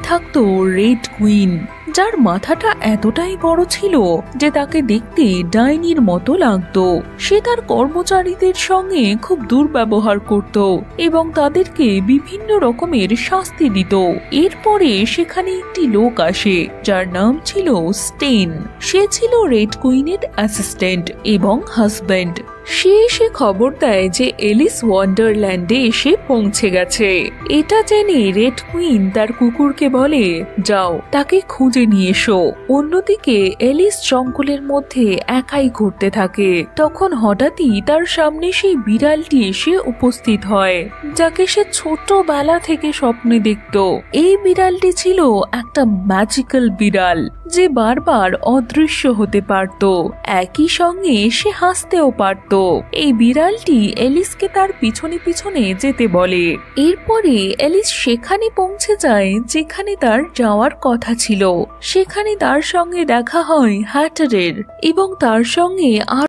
থাকতো red queen, যার মাথাটা এতটাই বড় ছিল যে তাকে দেখতে ডাইনির মতো লাগতো। সে তার কর্মচারীদের সঙ্গে খুব দুর্ব্যবহার করত এবং তাদেরকে বিভিন্ন রকমের শাস্তি দিত। এরপরে সেখানে একটি লোক আসে যার নাম ছিল স্টেন। সে ছিল রেড কুইনের অ্যাসিস্ট্যান্ট এবং হাজব্যান্ড। সে এসে খবর দেয় যে এলিস ওয়ান্ডারল্যান্ডে এসে পৌঁছে গেছে। এটা জেনে রেড কুইন তার কুকুরকে বলে, যাও তাকে খুঁজে নিয়ে এসো। অন্যদিকে এলিস জঙ্গলের মধ্যে একাই ঘুরতে থাকে। তখন হঠাৎই তার সামনে সেই বিড়ালটি এসে উপস্থিত হয়, যাকে সে ছোটবেলা থেকে স্বপ্নে দেখত। এই বিড়ালটি ছিল একটা ম্যাজিক্যাল বিড়াল যে বারবার অদৃশ্য হতে পারত, একই সঙ্গে সে হাসতেও পারত। এই বিড়ালটি এলিসকে তার পিছনে পিছনে যেতে বলে। এরপরে এলিস সেখানে পৌঁছে যায় যেখানে তার যাওয়ার কথা ছিল। সেখানে তার সঙ্গে দেখা হয় হ্যাটারের এবং তার সঙ্গে